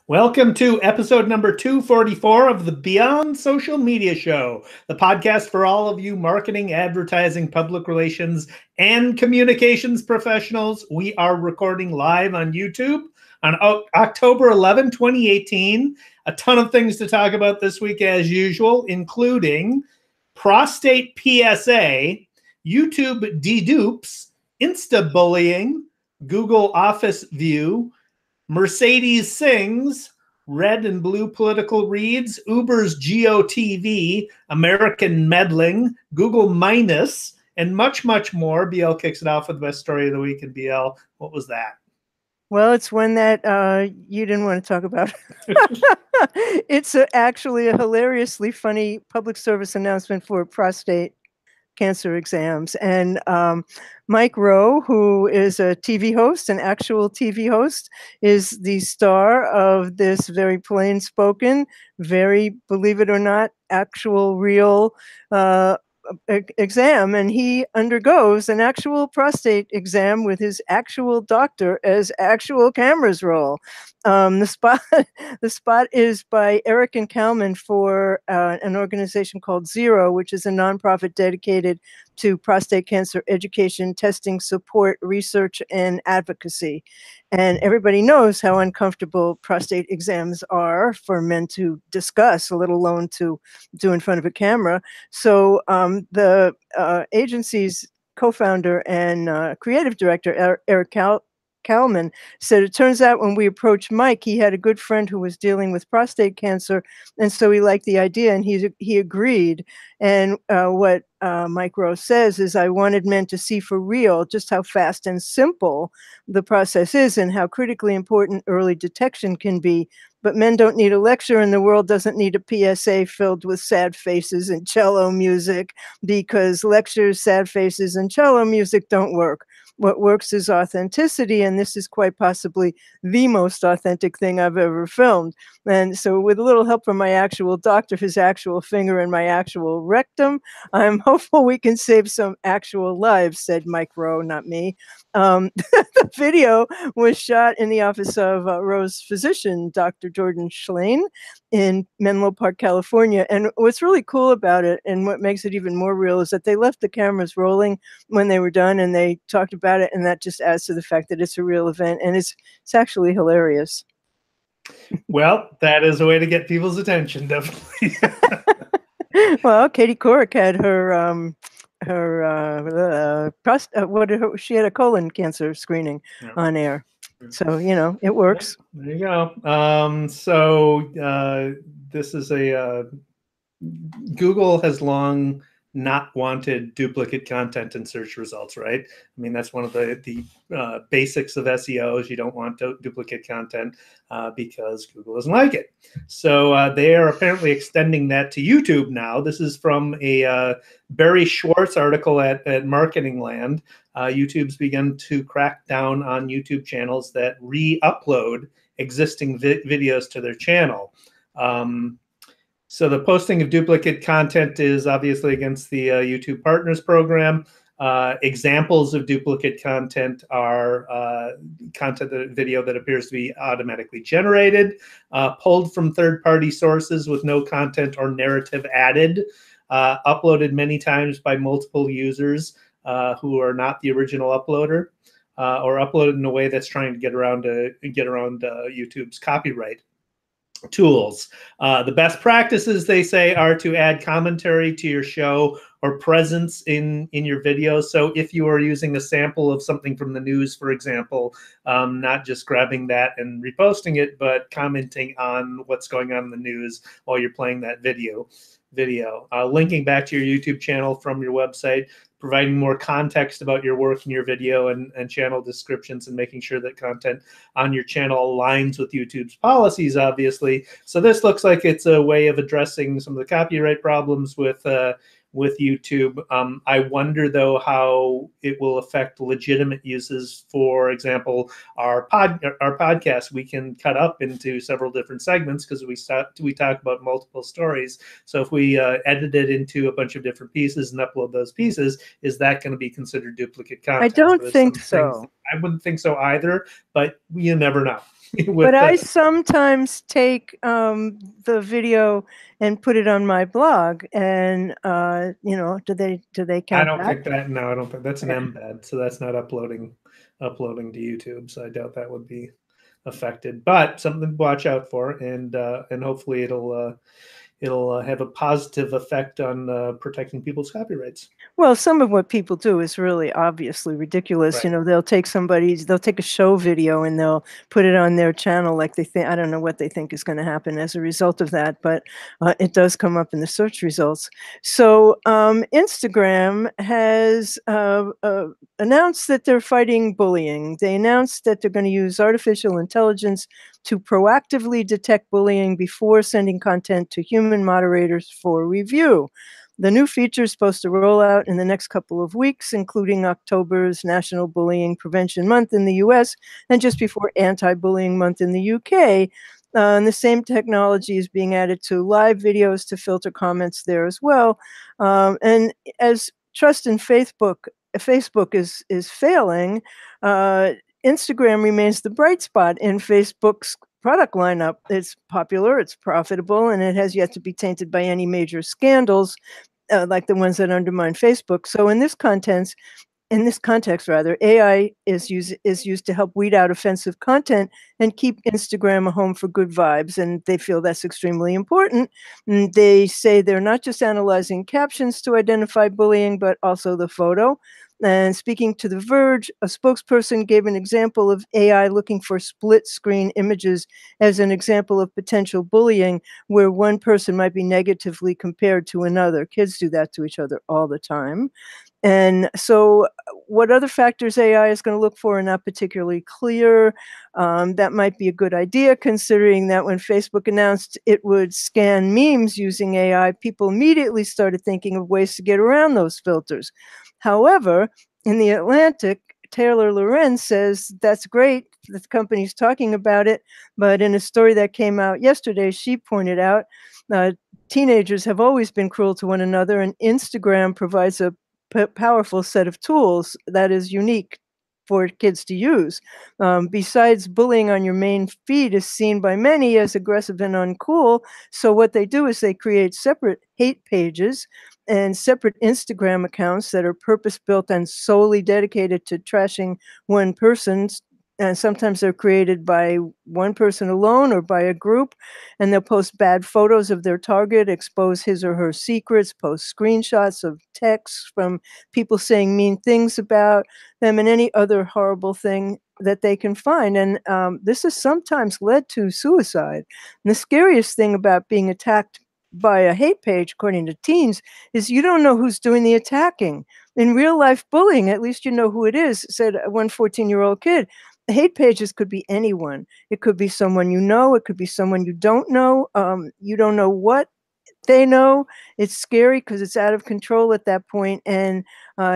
Welcome to episode number 244 of the Beyond Social Media Show, the podcast for all of you marketing, advertising, public relations, and communications professionals. We are recording live on YouTube on October 11, 2018. A ton of things to talk about this week as usual, including prostate PSA, YouTube dedupes, Insta-bullying, Google Office View, Mercedes sings, red and blue political reads, Uber's GOTV, American meddling, Google minus, and much, much more. BL kicks it off with the best story of the week. And BL, what was that? Well, it's one that you didn't want to talk about. It's actually a hilariously funny public service announcement for prostate cancer exams. And Mike Rowe, who is a TV host, an actual TV host, is the star of this very plain-spoken, very, believe it or not, actual, real exam, and he undergoes an actual prostate exam with his actual doctor as actual cameras roll. The spot is by Eric and Kalman for an organization called Zero, which is a nonprofit dedicated to prostate cancer education, testing, support, research, and advocacy. And everybody knows how uncomfortable prostate exams are for men to discuss, let alone to do in front of a camera. So the agency's co-founder and creative director, Eric Kalman, said, it turns out when we approached Mike, he had a good friend who was dealing with prostate cancer, and so he liked the idea, and he agreed. And what Mike Rose says is, I wanted men to see for real just how fast and simple the process is and how critically important early detection can be. But men don't need a lecture, and the world doesn't need a PSA filled with sad faces and cello music, because lectures, sad faces, and cello music don't work. What works is authenticity, and this is quite possibly the most authentic thing I've ever filmed. And so with a little help from my actual doctor, his actual finger, and my actual rectum, I'm hopeful we can save some actual lives, said Mike Rowe, not me. The video was shot in the office of Rowe's physician, Dr. Jordan Schlein, in Menlo Park, California. And what's really cool about it, and what makes it even more real, is that they left the cameras rolling when they were done, and they talked about it, and that just adds to the fact that it's a real event, and it's actually hilarious. Well, that is a way to get people's attention, definitely. Well, Katie Couric had she had a colon cancer screening on air. So, you know, it works. There you go. This is Google has long not wanted duplicate content in search results, right? I mean, that's one of the basics of SEO is you don't want duplicate content because Google doesn't like it. So they are apparently extending that to YouTube now. This is from a Barry Schwartz article at Marketing Land. YouTube's begun to crack down on YouTube channels that re-upload existing videos to their channel. So the posting of duplicate content is obviously against the YouTube Partners Program. Examples of duplicate content are video that appears to be automatically generated, pulled from third-party sources with no content or narrative added, uploaded many times by multiple users who are not the original uploader, or uploaded in a way that's trying to get around YouTube's copyright tools. The best practices, they say, are to add commentary to your show or presence in your videos. So if you are using a sample of something from the news, for example, not just grabbing that and reposting it, but commenting on what's going on in the news while you're playing that video. Linking back to your YouTube channel from your website, providing more context about your work in your video and channel descriptions, and making sure that content on your channel aligns with YouTube's policies, obviously. So this looks like it's a way of addressing some of the copyright problems with YouTube. I wonder, though, how it will affect legitimate uses. For example, our podcast, we can cut up into several different segments because we talk about multiple stories. So if we edit it into a bunch of different pieces and upload those pieces, is that going to be considered duplicate content? I don't think so. I wouldn't think so either, but you never know. with But I the. sometimes take the video and put it on my blog, and do they I count don't that? think that. No, I don't think that's an Yeah. embed, so that's not uploading to YouTube. So I doubt that would be affected. But something to watch out for, and hopefully it'll have a positive effect on protecting people's copyrights. Well, some of what people do is really obviously ridiculous. Right. They'll take a show video and they'll put it on their channel like they think, I don't know what they think is going to happen as a result of that, but it does come up in the search results. So Instagram has announced that they're fighting bullying. They announced that they're going to use artificial intelligence to proactively detect bullying before sending content to human moderators for review. The new feature is supposed to roll out in the next couple of weeks, including October's National Bullying Prevention Month in the US and just before Anti Bullying Month in the UK. And the same technology is being added to live videos to filter comments there as well. And as trust in Facebook is failing, Instagram remains the bright spot in Facebook's product lineup. It's popular, it's profitable, and it has yet to be tainted by any major scandals like the ones that undermine Facebook. So in this context, rather, AI is used to help weed out offensive content and keep Instagram a home for good vibes, and they feel that's extremely important. And they say they're not just analyzing captions to identify bullying, but also the photo. And speaking to The Verge, a spokesperson gave an example of AI looking for split screen images as an example of potential bullying, where one person might be negatively compared to another. Kids do that to each other all the time. And so, what other factors AI is going to look for are not particularly clear. That might be a good idea, considering that when Facebook announced it would scan memes using AI, people immediately started thinking of ways to get around those filters. However, in The Atlantic, Taylor Lorenz says that's great that the company's talking about it, but in a story that came out yesterday, she pointed out uh, teenagers have always been cruel to one another, and Instagram provides a powerful set of tools that is unique for kids to use. Besides, bullying on your main feed is seen by many as aggressive and uncool. So, what they do is they create separate hate pages and separate Instagram accounts that are purpose built and solely dedicated to trashing one person's. And sometimes they're created by one person alone or by a group, and they'll post bad photos of their target, expose his or her secrets, post screenshots of texts from people saying mean things about them, and any other horrible thing that they can find. And this has sometimes led to suicide. And the scariest thing about being attacked by a hate page, according to teens, is you don't know who's doing the attacking. In real life bullying, at least you know who it is, said one 14-year-old kid. Hate pages could be anyone. It could be someone you know. It could be someone you don't know. You don't know what they know. It's scary because it's out of control at that point. And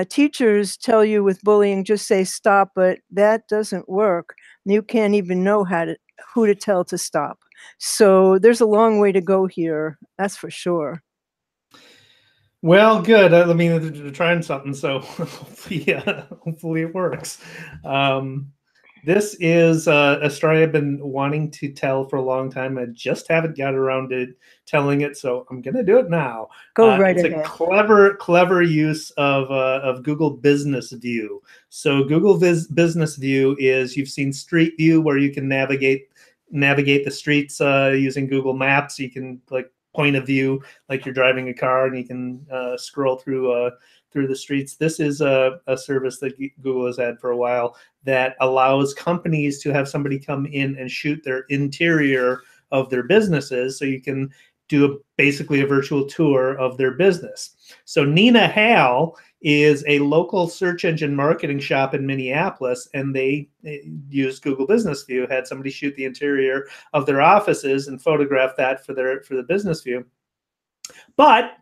teachers tell you with bullying, just say stop, but that doesn't work. You can't even know who to tell to stop. So there's a long way to go here. That's for sure. Well, good. I mean, they're trying something, so hopefully it works. This is a story I've been wanting to tell for a long time. I just haven't got around to telling it, so I'm going to do it now. Go right It's a ahead. clever use of Google Business View. So Google Business View is, you've seen Street View, where you can navigate the streets using Google Maps. You can like point of view, like you're driving a car, and you can scroll through the streets. This is a service that Google has had for a while that allows companies to have somebody come in and shoot their interior of their businesses, so you can do basically a virtual tour of their business. So Nina Hale is a local search engine marketing shop in Minneapolis, and they used Google Business View, had somebody shoot the interior of their offices and photograph that for the business view. But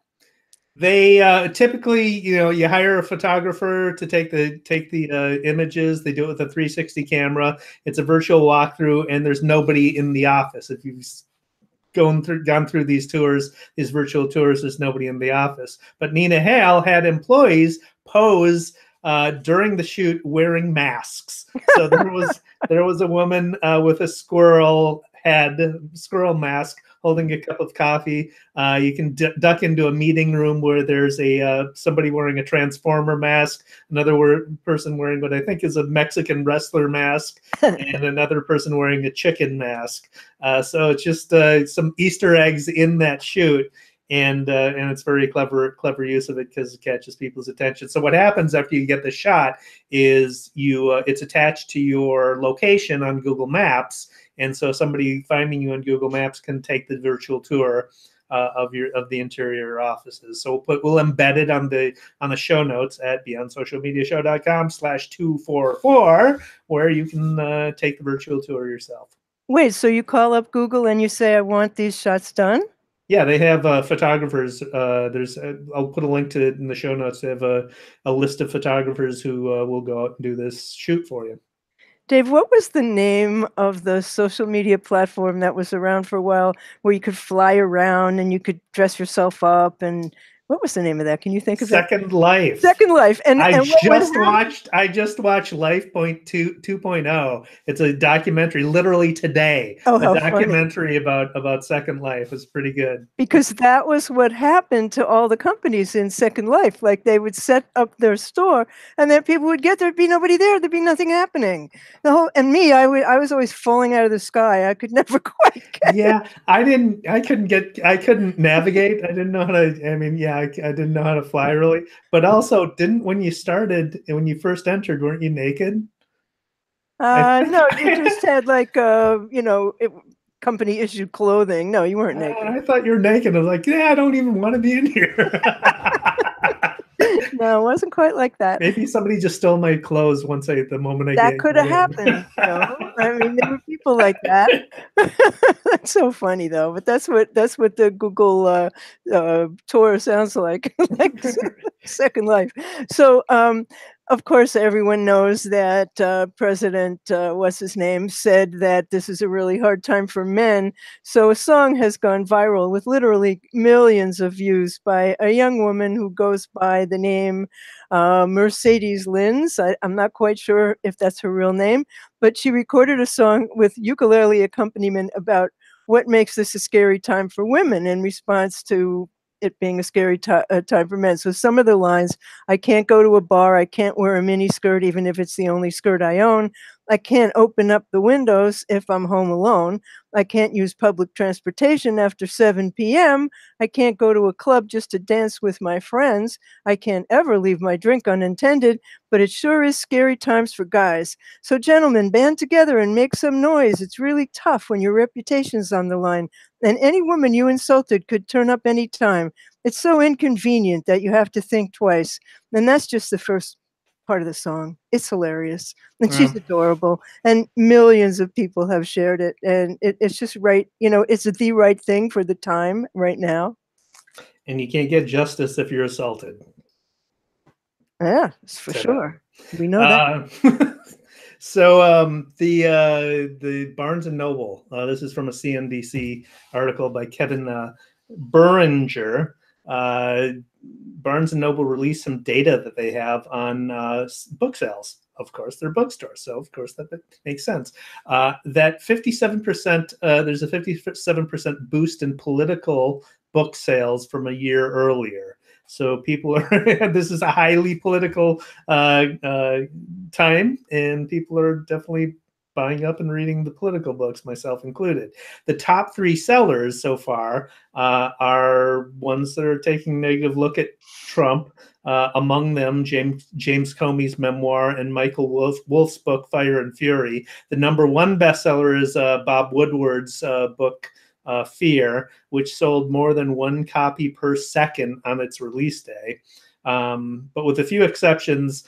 they typically, you hire a photographer to take the images. They do it with a 360 camera. It's a virtual walkthrough, and there's nobody in the office. If you've gone through these virtual tours, there's nobody in the office. But Nina Hale had employees pose during the shoot wearing masks. So there was a woman with a squirrel mask holding a cup of coffee. You can duck into a meeting room where there's somebody wearing a Transformer mask, another person wearing what I think is a Mexican wrestler mask, and another person wearing a chicken mask. So it's just some Easter eggs in that shoot. And it's very clever use of it because it catches people's attention. So what happens after you get the shot is it's attached to your location on Google Maps, and so somebody finding you on Google Maps can take the virtual tour of the interior offices. So we'll embed it on the show notes at beyondsocialmediashow.com/244, where you can take the virtual tour yourself. Wait, so you call up Google and you say, I want these shots done? Yeah, they have photographers. I'll put a link to it in the show notes. They have a list of photographers who will go out and do this shoot for you. Dave, what was the name of the social media platform that was around for a while where you could fly around and you could dress yourself up? And what was the name of that? Can you think of it? Second Life. Second Life. And I just watched Life Point 2.0. It's a documentary literally today. Oh, a how documentary about Second Life. It's pretty good. Because that was what happened to all the companies in Second Life. Like they would set up their store and then people would get there, there'd be nobody there, there'd be nothing happening. I was always falling out of the sky. I could never quite get it. I couldn't navigate. I didn't know how to, I didn't know how to fly really. But also, when you first entered, weren't you naked? No, you just had like, company issued clothing. No, you weren't naked. I thought you were naked. I was like, I don't even want to be in here. No, it wasn't quite like that. Maybe somebody just stole my clothes the moment I that could have happened. I mean, there were people like that. That's so funny though. But that's what the Google tour sounds like, like Second Life. So, of course, everyone knows that President what's his name said that this is a really hard time for men. So a song has gone viral with literally millions of views by a young woman who goes by the name Mercedes Linz. I'm not quite sure if that's her real name, but she recorded a song with ukulele accompaniment about what makes this a scary time for women in response to it being a scary time for men. So some of the lines: I can't go to a bar, I can't wear a mini skirt even if it's the only skirt I own, I can't open up the windows if I'm home alone, I can't use public transportation after 7 p.m., I can't go to a club just to dance with my friends, I can't ever leave my drink unattended, but it sure is scary times for guys. So gentlemen, band together and make some noise. It's really tough when your reputation's on the line, and any woman you insulted could turn up any time. It's so inconvenient that you have to think twice. And that's just the first part of the song. It's hilarious. And she's adorable. And millions of people have shared it. And it's just right. It's the right thing for the time right now. And you can't get justice if you're assaulted. Yeah, for sure. We know that. So the Barnes and Noble, this is from a CNBC article by Kevin Buringer. Barnes and Noble released some data that they have on book sales. Of course, they're bookstores, so of course that makes sense. That 57%, there's a 57% boost in political book sales from a year earlier. So people are, this is a highly political time, and people are definitely buying up and reading the political books, myself included. The top 3 sellers so far are ones that are taking a negative look at Trump. Among them, James Comey's memoir and Michael Wolff's book, Fire and Fury. The #1 bestseller is Bob Woodward's book, Fear, which sold more than 1 copy per second on its release day. But with a few exceptions,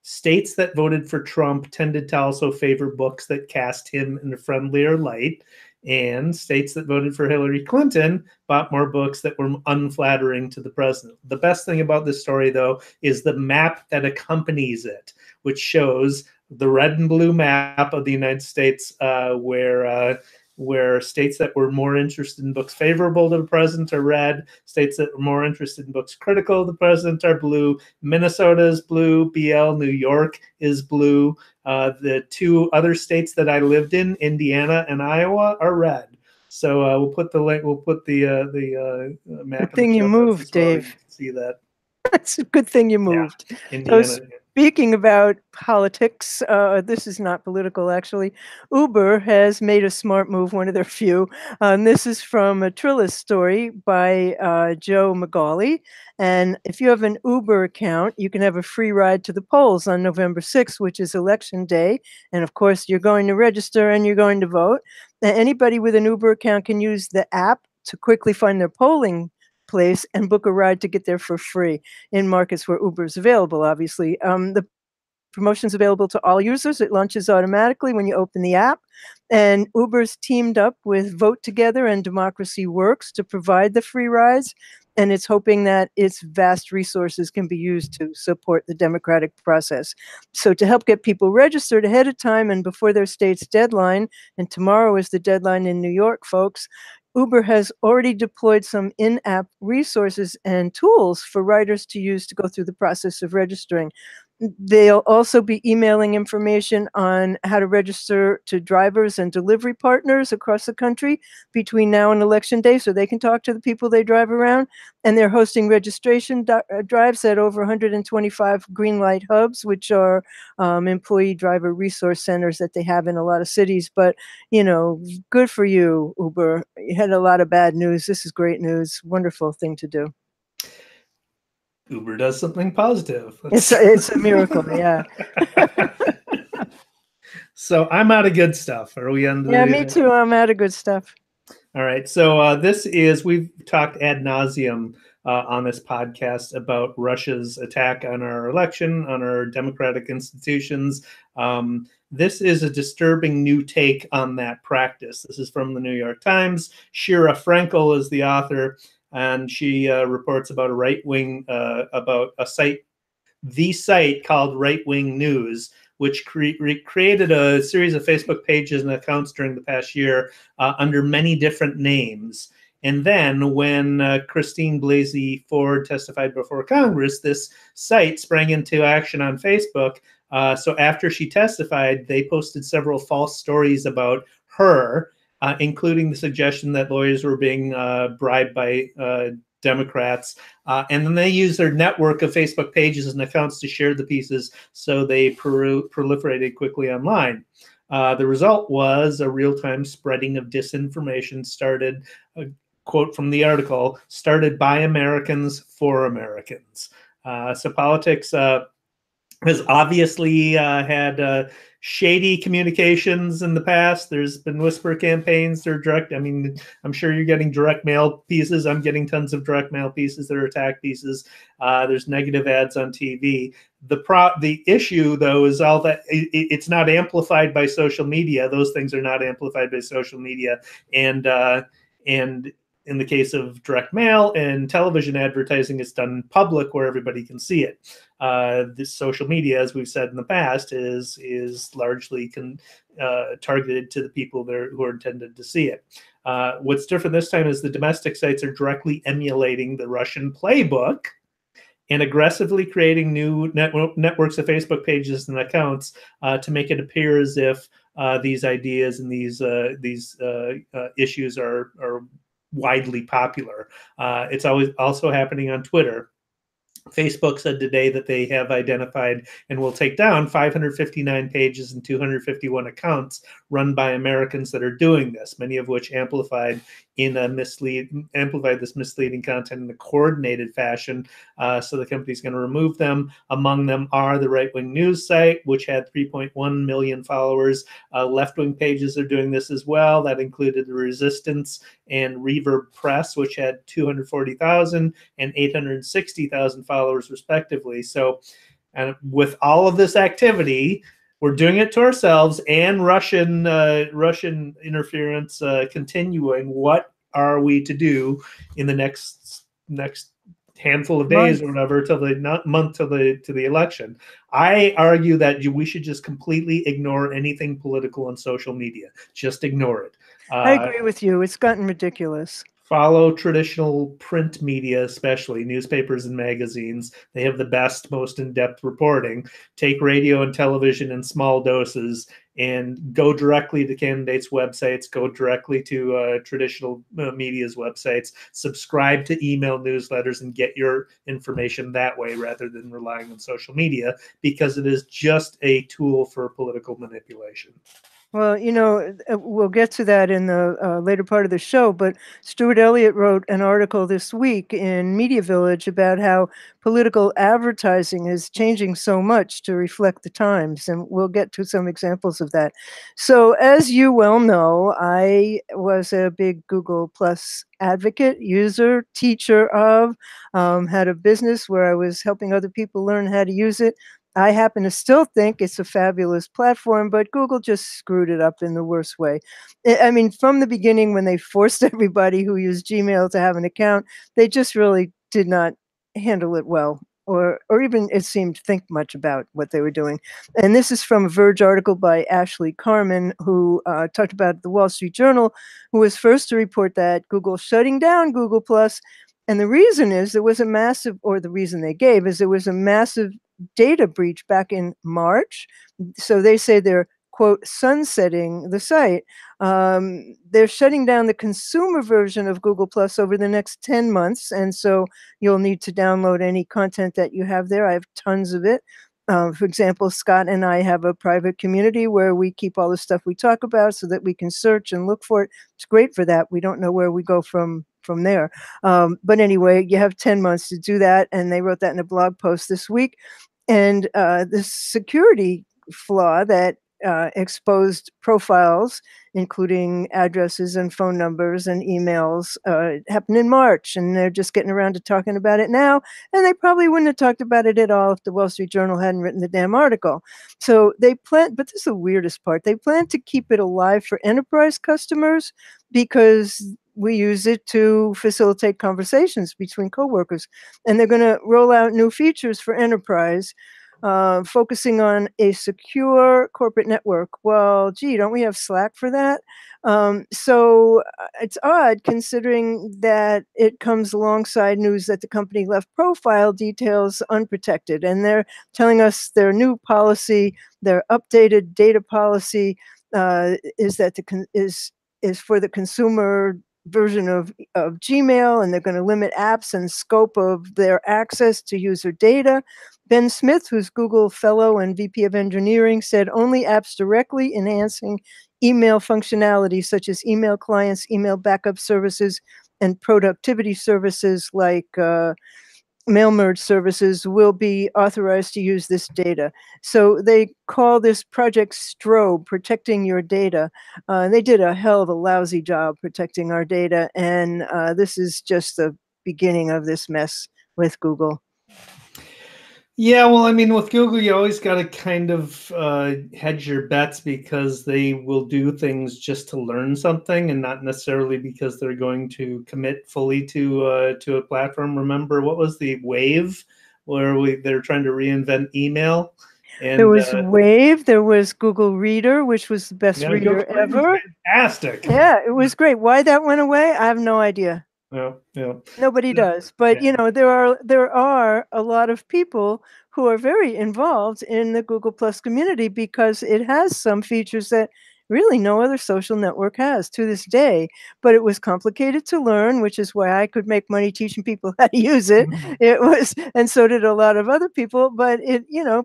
states that voted for Trump tended to also favor books that cast him in a friendlier light, and states that voted for Hillary Clinton bought more books that were unflattering to the president. The best thing about this story, though, is the map that accompanies it, which shows the red and blue map of the United States, where where states that were more interested in books favorable to the president are red, states that were more interested in books critical of the president are blue. Minnesota is blue, BL, New York is blue. The two other states that I lived in, Indiana and Iowa, are red. So we'll put the link. We'll put the map. Good thing you moved, Dave. You can see that. It's a good thing you moved. Yeah, Indiana. So speaking about politics, this is not political, actually. Uber has made a smart move, one of their few. And this is from a Trillis story by Joe McGauley. And if you have an Uber account, you can have a free ride to the polls on November 6th, which is election day. And of course, you're going to register and you're going to vote. And anybody with an Uber account can use the app to quickly find their polling place and book a ride to get there for free in markets where Uber is available, obviously. The promotion is available to all users. It launches automatically when you open the app. And Uber's teamed up with Vote Together and Democracy Works to provide the free rides. And it's hoping that its vast resources can be used to support the democratic process. So to help get people registered ahead of time and before their state's deadline, and tomorrow is the deadline in New York, folks, Uber has already deployed some in-app resources and tools for riders to use to go through the process of registering. They'll also be emailing information on how to register to drivers and delivery partners across the country between now and election day so they can talk to the people they drive around. And they're hosting registration drives at over 125 green light hubs, which are employee driver resource centers that they have in a lot of cities. But, you know, good for you, Uber. You had a lot of bad news. This is great news. Wonderful thing to do. Uber does something positive. It's a miracle, yeah. So I'm out of good stuff. Are we on? Yeah, me too. I'm out of good stuff. All right. So we've talked ad nauseum on this podcast about Russia's attack on our election, on our democratic institutions. This is a disturbing new take on that practice. This is from the New York Times. Shira Frankel is the author. And she reports about about a site, the site called Right Wing News, which created a series of Facebook pages and accounts during the past year under many different names. And then when Christine Blasey Ford testified before Congress, this site sprang into action on Facebook. So after she testified, they posted several false stories about her, including the suggestion that lawyers were being bribed by Democrats. And then they used their network of Facebook pages and accounts to share the pieces, so they proliferated quickly online. The result was a real-time spreading of disinformation started, quote from the article, started by Americans for Americans. So politics has obviously had shady communications in the past. There's been whisper campaigns. They're direct. I mean, I'm sure you're getting direct mail pieces. I'm getting tons of direct mail pieces that are attack pieces. There's negative ads on TV. The issue, though, is all that it's not amplified by social media. Those things are not amplified by social media. And in the case of direct mail and television advertising, it's done public where everybody can see it. This social media, as we've said in the past, is largely targeted to the people who are intended to see it. What's different this time is the domestic sites are directly emulating the Russian playbook and aggressively creating new networks of Facebook pages and accounts to make it appear as if these ideas and these issues are widely popular. It's always also happening on Twitter. Facebook said today that they have identified and will take down 559 pages and 251 accounts run by Americans that are doing this, many of which amplified this misleading content in a coordinated fashion. So the company's going to remove them. Among them are the Right Wing News site, which had 3.1 million followers. Left-wing pages are doing this as well. That included the Resistance and Reverb Press, which had 240,000 and 860,000 followers respectively. So, and with all of this activity, we're doing it to ourselves, and Russian interference continuing. What are we to do in the next handful of days Month. or whatever till the not month to the election. I argue that we should just completely ignore anything political on social media. Just ignore it. I agree with you. It's gotten ridiculous. Follow traditional print media, especially newspapers and magazines. They have the best, most in-depth reporting. Take radio and television in small doses and go directly to candidates' websites, go directly to traditional media's websites, subscribe to email newsletters and get your information that way rather than relying on social media, because it is just a tool for political manipulation. Well, we'll get to that in the later part of the show, but Stuart Elliott wrote an article this week in Media Village about how political advertising is changing so much to reflect the times, and we'll get to some examples of that. So, as you well know, I was a big Google Plus advocate, user, teacher of, had a business where I was helping other people learn how to use it. I happen to still think it's a fabulous platform, but Google just screwed it up in the worst way. I mean, from the beginning, when they forced everybody who used Gmail to have an account, they just really did not handle it well, or even it seemed think much about what they were doing. And this is from a Verge article by Ashley Carman, who talked about the Wall Street Journal, who was first to report that Google shutting down Google Plus. And the reason is there was a massive, or the reason they gave is there was a massive data breach back in March. So they say they're, quote, sunsetting the site. They're shutting down the consumer version of Google Plus over the next 10 months. And so you'll need to download any content that you have there. I have tons of it. For example, Scott and I have a private community where we keep all the stuff we talk about so that we can search and look for it. It's great for that. We don't know where we go from there. But anyway, you have 10 months to do that. And they wrote that in a blog post this week. And the security flaw that exposed profiles, including addresses and phone numbers and emails, happened in March. And they're just getting around to talking about it now. And they probably wouldn't have talked about it at all if the Wall Street Journal hadn't written the damn article. So they plan, but this is the weirdest part, they plan to keep it alive for enterprise customers because we use it to facilitate conversations between coworkers. And they're going to roll out new features for enterprise, focusing on a secure corporate network. Well, gee, don't we have Slack for that? So it's odd considering that it comes alongside news that the company left profile details unprotected. And they're telling us their new policy, their updated data policy, is that is for the consumer version of Gmail, and they're going to limit apps and scope of their access to user data. Ben Smith, who's Google Fellow and VP of Engineering, said only apps directly enhancing email functionality, such as email clients, email backup services, and productivity services like mail merge services, will be authorized to use this data. So they call this Project Strobe, protecting your data. They did a hell of a lousy job protecting our data, and this is just the beginning of this mess with Google. Yeah, well, I mean, with Google, you always got to kind of hedge your bets, because they will do things just to learn something and not necessarily because they're going to commit fully to a platform. Remember, what was the Wave, where they're trying to reinvent email? And there was Wave, there was Google Reader, which was the best reader ever. Fantastic. Yeah, it was great. Why that went away, I have no idea. Yeah. Nobody does. But there are a lot of people who are very involved in the Google Plus community because it has some features that really no other social network has to this day. But it was complicated to learn, which is why I could make money teaching people how to use it. It was, and so did a lot of other people. But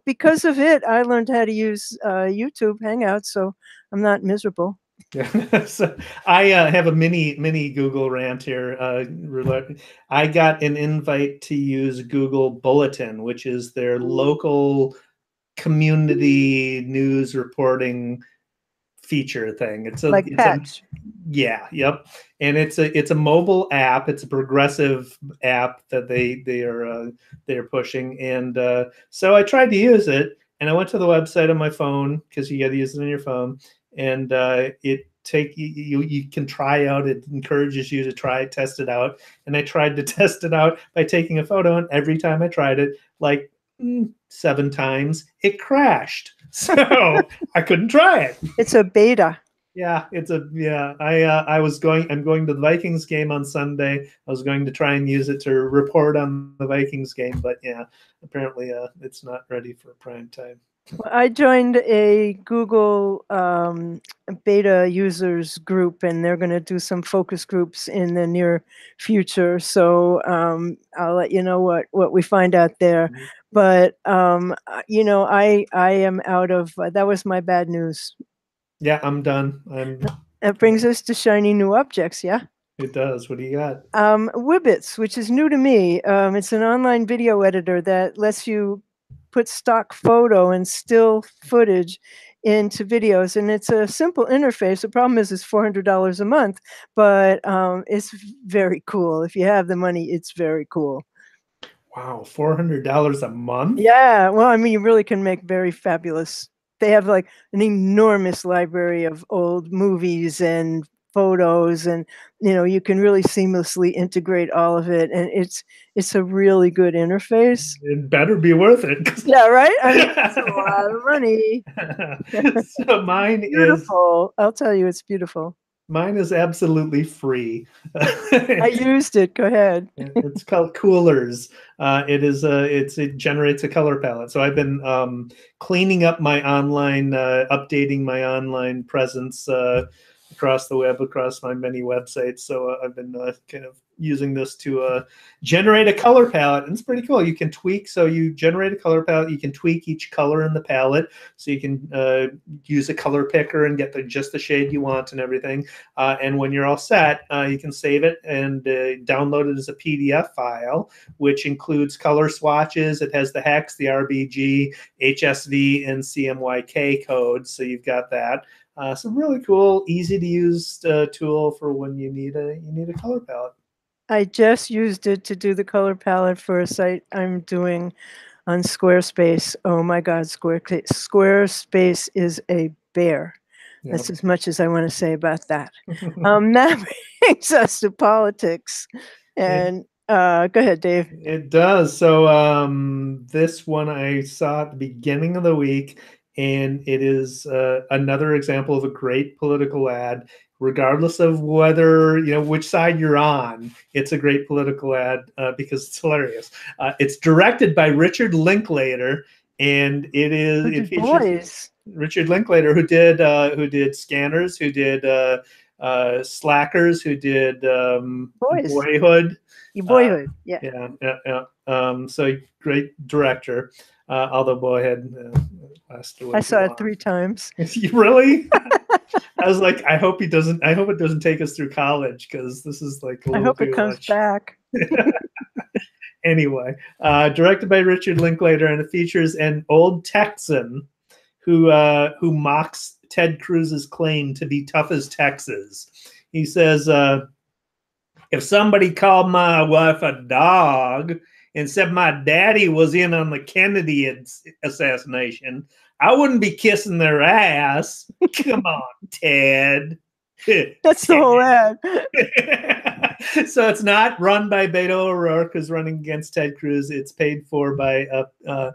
because of it, I learned how to use YouTube Hangouts, so I'm not miserable. Yeah. So I have a mini Google rant here. I got an invite to use Google Bulletin, which is their local community news reporting feature thing. It's a Patch. Yep. And it's a mobile app. It's a progressive app that they're pushing. And so I tried to use it, and I went to the website on my phone, because you got to use it on your phone, and it you can try out. It encourages you to try it, test it out. And I tried to test it out by taking a photo, and every time I tried it, like 7 times, it crashed. So I couldn't try it. It's a beta. Yeah, I'm going to the Vikings game on Sunday. I was going to try and use it to report on the Vikings game, but yeah, apparently it's not ready for prime time. Well, I joined a Google beta users group, and they're going to do some focus groups in the near future. So I'll let you know what we find out there. Mm-hmm. But I am out of that was my bad news. Yeah, I'm done. That brings us to shiny new objects. Yeah. It does. What do you got? Wibbits, which is new to me. It's an online video editor that lets you put stock photo and still footage into videos, and it's a simple interface. The problem is it's $400 a month, but it's very cool. If you have the money, it's very cool. Wow, $400 a month? Yeah, well, I mean, you really can make very fabulous. They have like an enormous library of old movies and photos, and you can really seamlessly integrate all of it, and it's a really good interface. It better be worth it. Yeah, right. I mean, it's a lot of money. So mine beautiful. I'll tell you, it's beautiful. Mine is absolutely free. I used it. Go ahead. It's called Coolers. It generates a color palette. So I've been cleaning up my online, updating my online presence across the web, across my many websites. So I've been kind of using this to generate a color palette. And it's pretty cool. You can tweak. So you generate a color palette. You can tweak each color in the palette. So you can use a color picker and get just the shade you want and everything. And when you're all set, you can save it and download it as a PDF file, which includes color swatches. It has the hex, the RBG, HSV, and CMYK codes. So you've got that. Some really cool, easy to use tool for when you need a color palette. I just used it to do the color palette for a site I'm doing on Squarespace. Oh my God, Squarespace is a bear. Yep. That's as much as I want to say about that. That brings us to politics. And go ahead, Dave. It does. So this one I saw at the beginning of the week, and it is another example of a great political ad. Regardless of whether, which side you're on, it's a great political ad because it's hilarious. It's directed by Richard Linklater, and it features Richard Linklater, who did Scanners, who did Slackers, who did Boyhood. Boyhood, yeah. So great director. Although Boyhood lasted away. I saw it 3 times. Really? I was like, I hope it doesn't take us through college, because this is like I hope it comes back. Anyway, directed by Richard Linklater, and it features an old Texan who mocks Ted Cruz's claim to be tough as Texas. He says, if somebody called my wife a dog and said my daddy was in on the Kennedy assassination, I wouldn't be kissing their ass. Come on, Ted. That's the whole ad. So it's not run by Beto O'Rourke, who's running against Ted Cruz. It's paid for by a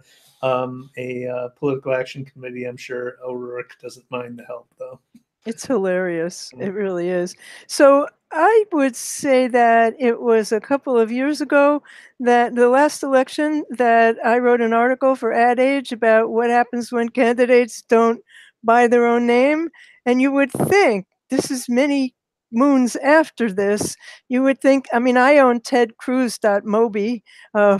political action committee. I'm sure O'Rourke doesn't mind the help, though. It's hilarious. It really is. So I would say that it was a couple of years ago that the last election that I wrote an article for Ad Age about what happens when candidates don't buy their own name. And you would think, this is many moons after this, you would think, I mean, I own tedcruz.mobi,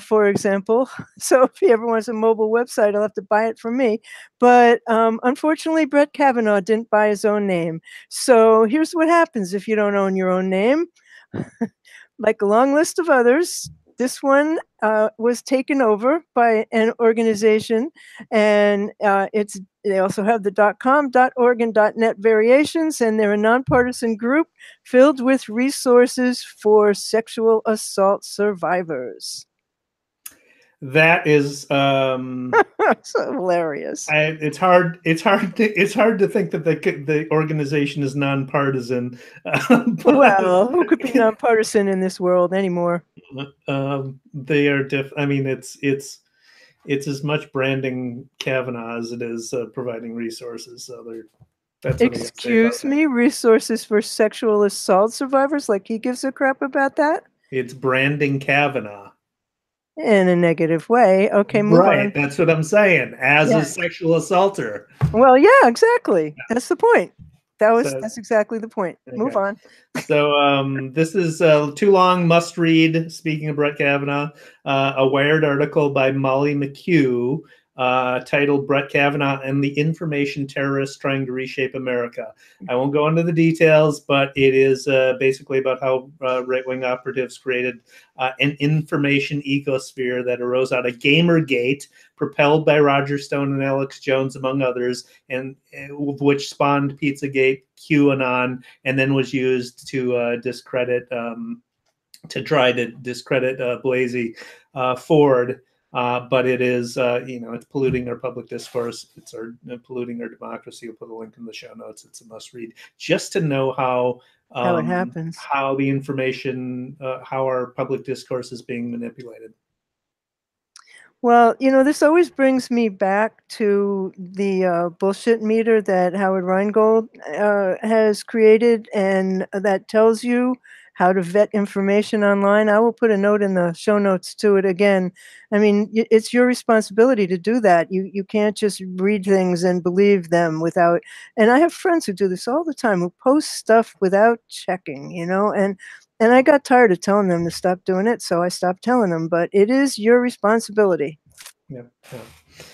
for example. So if he ever wants a mobile website, I'll have to buy it from me. But unfortunately, Brett Kavanaugh didn't buy his own name. So here's what happens if you don't own your own name. Like a long list of others, this one was taken over by an organization, and they also have the .com, .org, and .net variations, and they're a nonpartisan group filled with resources for sexual assault survivors. That is, So hilarious. it's hard. It's hard to think that the organization is nonpartisan. Well, who could be nonpartisan in this world anymore? They are I mean, it's as much branding Kavanaugh as it is providing resources. So that's what I got to say about Excuse that. me, resources for sexual assault survivors? Like he gives a crap about that? It's branding Kavanaugh. In a negative way. Okay, move Right. on. That's what I'm saying. As a Yeah. sexual assaulter. Well, yeah, exactly. That's the point. So, That's exactly the point. Move okay. on. So this is too long, must read. Speaking of Brett Kavanaugh, a Wired article by Molly McHugh titled Brett Kavanaugh and the Information Terrorists Trying to Reshape America. I won't go into the details, but it is basically about how right-wing operatives created an information ecosphere that arose out of Gamergate, propelled by Roger Stone and Alex Jones, among others, and which spawned Pizzagate, QAnon, and then was used to discredit, to try to discredit Blasey Ford. But it is, it's polluting our public discourse. It's polluting our democracy. We'll put a link in the show notes. It's a must read just to know how it happens, how the information, how our public discourse is being manipulated. Well, this always brings me back to the bullshit meter that Howard Rheingold has created, and that tells you how to vet information online. I will put a note in the show notes to it again. I mean, it's your responsibility to do that. You can't just read things and believe them without. And I have friends who do this all the time, who post stuff without checking, and I got tired of telling them to stop doing it, so I stopped telling them, but it is your responsibility. Yeah.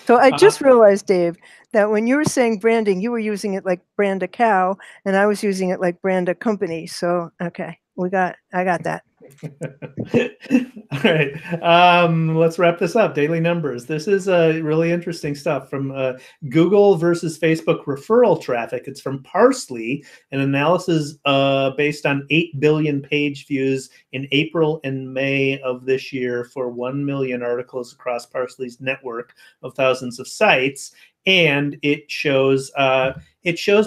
So I just realized, Dave, that when you were saying branding, you were using it like brand a cow, and I was using it like brand a company. So, okay, I got that. All right. Let's wrap this up. Daily numbers. This is really interesting stuff from Google versus Facebook referral traffic. It's from Parsley, an analysis based on 8 billion page views in April and May of this year for 1 million articles across Parsley's network of thousands of sites. And it shows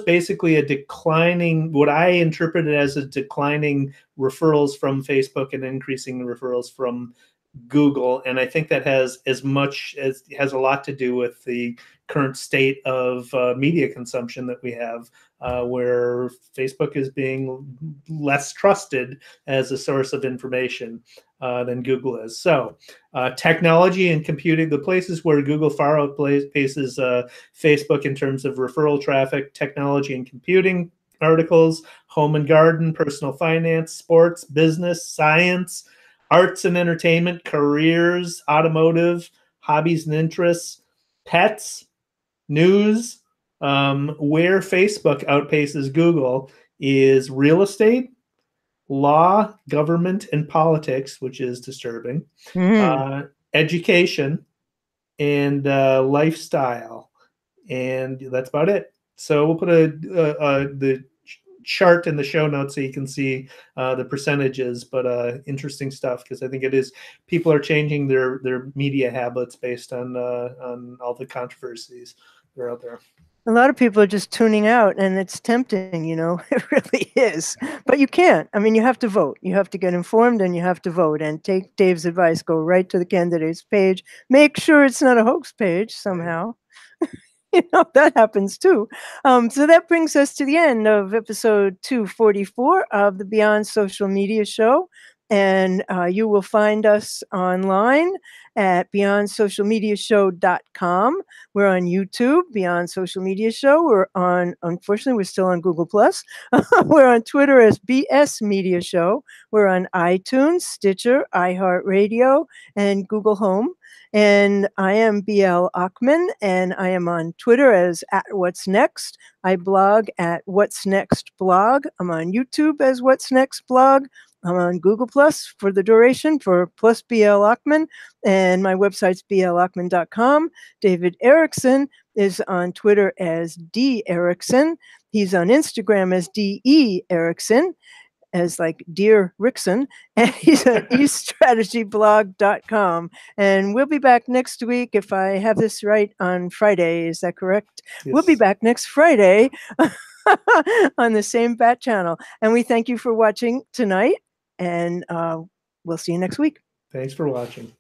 basically a declining, what I interpreted as a declining referrals from Facebook and increasing referrals from Google. And I think that has a lot to do with the current state of media consumption that we have, where Facebook is being less trusted as a source of information than Google is. So technology and computing, the places where Google far outpaces Facebook in terms of referral traffic: technology and computing articles, home and garden, personal finance, sports, business, science, arts and entertainment, careers, automotive, hobbies and interests, pets, news. Where Facebook outpaces Google is real estate, law, government, and politics, which is disturbing, education, and lifestyle. And that's about it. So we'll put the chart in the show notes so you can see the percentages, but interesting stuff, because I think people are changing their media habits based on all the controversies that are out there. A lot of people are just tuning out, and it's tempting, it really is. But you can't. I mean, you have to vote. You have to get informed, and you have to vote. And take Dave's advice. Go right to the candidates page. Make sure it's not a hoax page somehow. That happens too. So that brings us to the end of episode 244 of the Beyond Social Media Show. And you will find us online at beyondsocialmediashow.com. We're on YouTube, Beyond Social Media Show. Unfortunately, we're still on Google+. We're on Twitter as BS Media Show. We're on iTunes, Stitcher, iHeartRadio, and Google Home. And I am BL Ochman, and I am on Twitter as @What'sNext. I blog at What's Next Blog. I'm on YouTube as What's Next Blog. I'm on Google Plus for the duration for plus BL Ochman, and my website's blochman.com. David Erickson is on Twitter as D Erickson. He's on Instagram as DE Erickson. as like Dear Rickson, and he's at eaststrategyblog.com. And we'll be back next week, if I have this right, on Friday. Is that correct? Yes. We'll be back next Friday on the same Bat channel. And we thank you for watching tonight, and we'll see you next week. Thanks for watching.